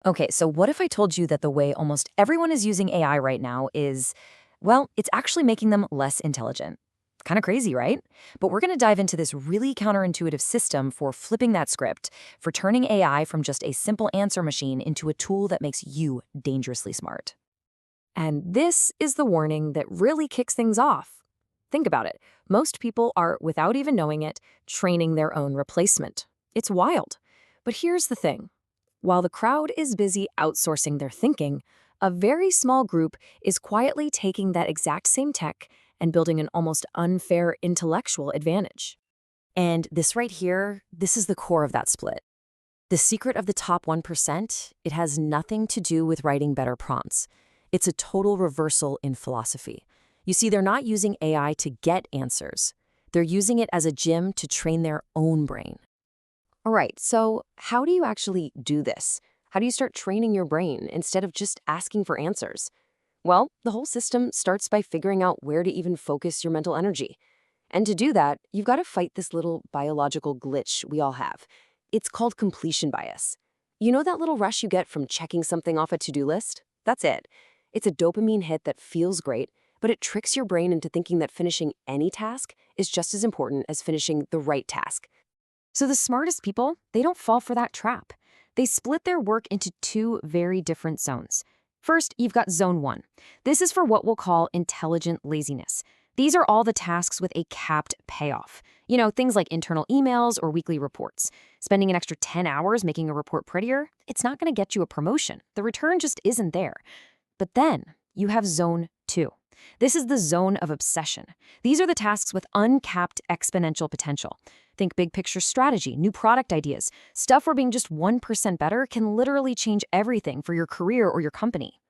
Okay, so what if I told you that the way almost everyone is using AI right now is, well, it's actually making them less intelligent? Kind of crazy, right? But we're going to dive into this really counterintuitive system for flipping that script, for turning AI from just a simple answer machine into a tool that makes you dangerously smart. And this is the warning that really kicks things off. Think about it. Most people are, without even knowing it, training their own replacement. It's wild. But here's the thing. While the crowd is busy outsourcing their thinking, a very small group is quietly taking that exact same tech and building an almost unfair intellectual advantage. And this right here, this is the core of that split. The secret of the top 1%, it has nothing to do with writing better prompts. It's a total reversal in philosophy. You see, they're not using AI to get answers. They're using it as a gym to train their own brain. All right, so how do you actually do this? How do you start training your brain instead of just asking for answers? Well, the whole system starts by figuring out where to even focus your mental energy. And to do that, you've got to fight this little biological glitch we all have. It's called completion bias. You know that little rush you get from checking something off a to-do list? That's it. It's a dopamine hit that feels great, but it tricks your brain into thinking that finishing any task is just as important as finishing the right task. So the smartest people, they don't fall for that trap. They split their work into two very different zones. First, you've got zone one. This is for what we'll call intelligent laziness. These are all the tasks with a capped payoff. You know, things like internal emails or weekly reports. Spending an extra 10 hours making a report prettier, it's not going to get you a promotion. The return just isn't there. But then you have zone two. This is the zone of obsession. These are the tasks with uncapped exponential potential. Think big picture strategy, new product ideas. Stuff where being just 1% better can literally change everything for your career or your company.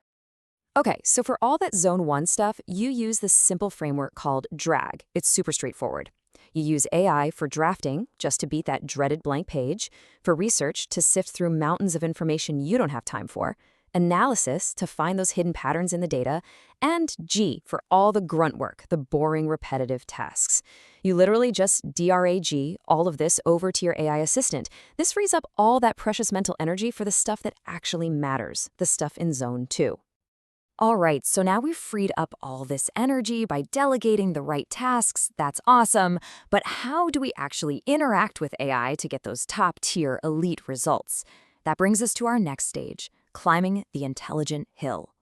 Okay, so for all that zone one stuff, you use this simple framework called DRAG. It's super straightforward. You use AI for drafting, just to beat that dreaded blank page, for research to sift through mountains of information you don't have time for, analysis to find those hidden patterns in the data, and G for all the grunt work, the boring, repetitive tasks. You literally just DRAG all of this over to your AI assistant. This frees up all that precious mental energy for the stuff that actually matters, the stuff in zone two. All right, so now we've freed up all this energy by delegating the right tasks. That's awesome. But how do we actually interact with AI to get those top-tier elite results? That brings us to our next stage, climbing the intelligent hill.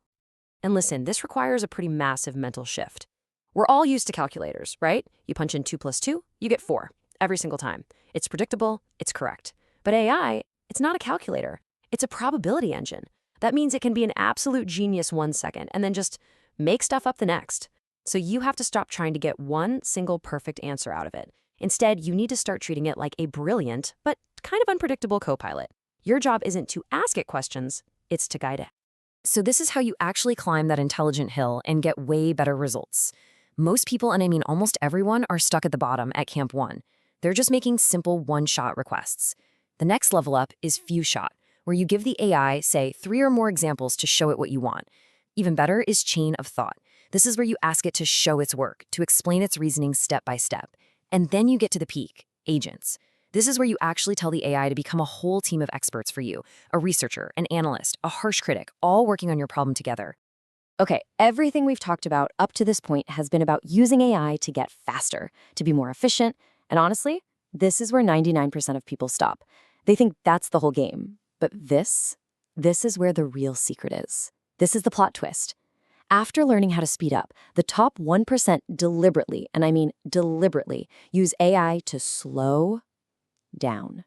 And listen, this requires a pretty massive mental shift. We're all used to calculators, right? You punch in 2 plus 2, you get 4, every single time. It's predictable, it's correct. But AI, it's not a calculator. It's a probability engine. That means it can be an absolute genius 1 second and then just make stuff up the next. So you have to stop trying to get one single perfect answer out of it. Instead, you need to start treating it like a brilliant, but kind of unpredictable co-pilot. Your job isn't to ask it questions, it's to guide it. So this is how you actually climb that intelligent hill and get way better results. Most people, and I mean almost everyone, are stuck at the bottom at Camp 1. They're just making simple one-shot requests. The next level up is few-shot, where you give the AI, say, 3 or more examples to show it what you want. Even better is chain of thought. This is where you ask it to show its work, to explain its reasoning step by step. And then you get to the peak, agents. This is where you actually tell the AI to become a whole team of experts for you, a researcher, an analyst, a harsh critic, all working on your problem together. Okay, everything we've talked about up to this point has been about using AI to get faster, to be more efficient, and honestly, this is where 99% of people stop. They think that's the whole game. But this is where the real secret is. This is the plot twist. After learning how to speed up, the top 1% deliberately, and I mean deliberately, use AI to slow down.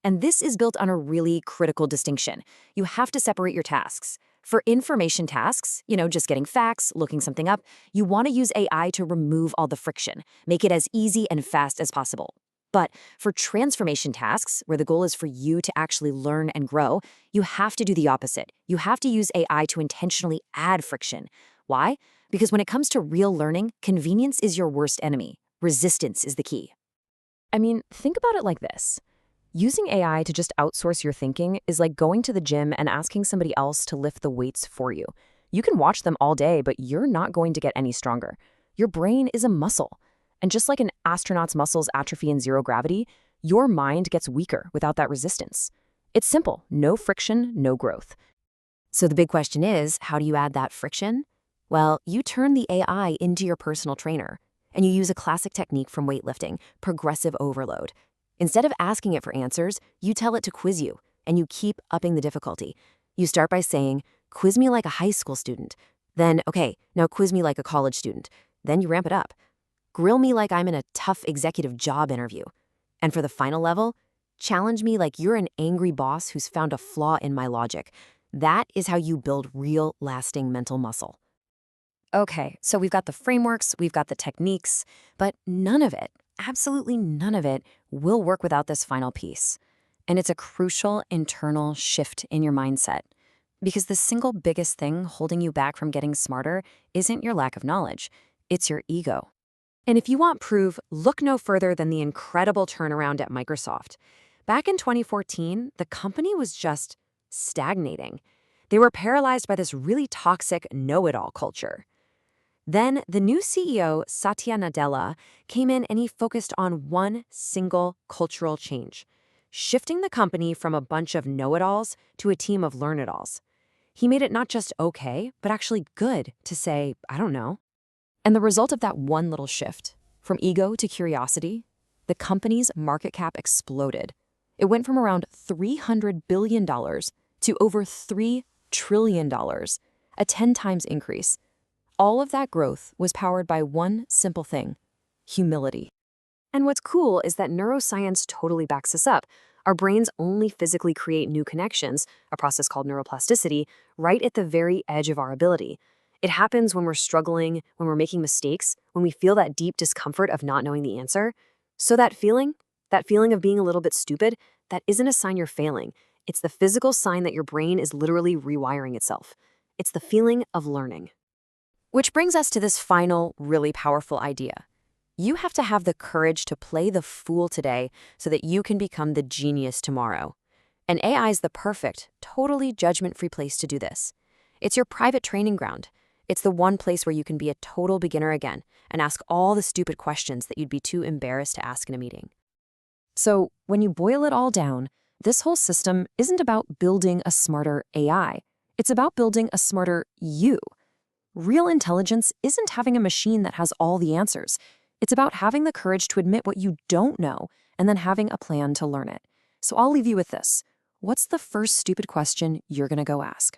And this is built on a really critical distinction. You have to separate your tasks. For information tasks, just getting facts, looking something up, you want to use AI to remove all the friction, make it as easy and fast as possible. But for transformation tasks, where the goal is for you to actually learn and grow, you have to do the opposite. You have to use AI to intentionally add friction. Why? Because when it comes to real learning, convenience is your worst enemy. Resistance is the key. I mean, think about it like this. Using AI to just outsource your thinking is like going to the gym and asking somebody else to lift the weights for you. You can watch them all day, but you're not going to get any stronger. Your brain is a muscle. And just like an astronaut's muscles atrophy in zero gravity, your mind gets weaker without that resistance. It's simple, no friction, no growth. So the big question is, how do you add that friction? Well, you turn the AI into your personal trainer, and you use a classic technique from weightlifting, progressive overload. Instead of asking it for answers, you tell it to quiz you, and you keep upping the difficulty. You start by saying, quiz me like a high school student. Then, okay, now quiz me like a college student. Then you ramp it up. Grill me like I'm in a tough executive job interview. And for the final level, challenge me like you're an angry boss who's found a flaw in my logic. That is how you build real, lasting mental muscle. Okay, so we've got the frameworks, we've got the techniques, but none of it, absolutely none of it, will work without this final piece. And it's a crucial internal shift in your mindset. Because the single biggest thing holding you back from getting smarter isn't your lack of knowledge, it's your ego. And if you want proof, look no further than the incredible turnaround at Microsoft. Back in 2014, the company was just stagnating. They were paralyzed by this really toxic know-it-all culture. Then the new CEO, Satya Nadella, came in and he focused on one single cultural change, shifting the company from a bunch of know-it-alls to a team of learn-it-alls. He made it not just okay, but actually good to say, I don't know. And the result of that one little shift, from ego to curiosity, the company's market cap exploded. It went from around $300 billion to over $3 trillion, a 10 times increase. All of that growth was powered by one simple thing: humility. And what's cool is that neuroscience totally backs this up. Our brains only physically create new connections, a process called neuroplasticity, right at the very edge of our ability. It happens when we're struggling, when we're making mistakes, when we feel that deep discomfort of not knowing the answer. So that feeling of being a little bit stupid, that isn't a sign you're failing. It's the physical sign that your brain is literally rewiring itself. It's the feeling of learning. Which brings us to this final, really powerful idea. You have to have the courage to play the fool today so that you can become the genius tomorrow. And AI is the perfect, totally judgment-free place to do this. It's your private training ground. It's the one place where you can be a total beginner again and ask all the stupid questions that you'd be too embarrassed to ask in a meeting. So when you boil it all down, this whole system isn't about building a smarter AI. It's about building a smarter you. Real intelligence isn't having a machine that has all the answers. It's about having the courage to admit what you don't know and then having a plan to learn it. So I'll leave you with this. What's the first stupid question you're going to go ask?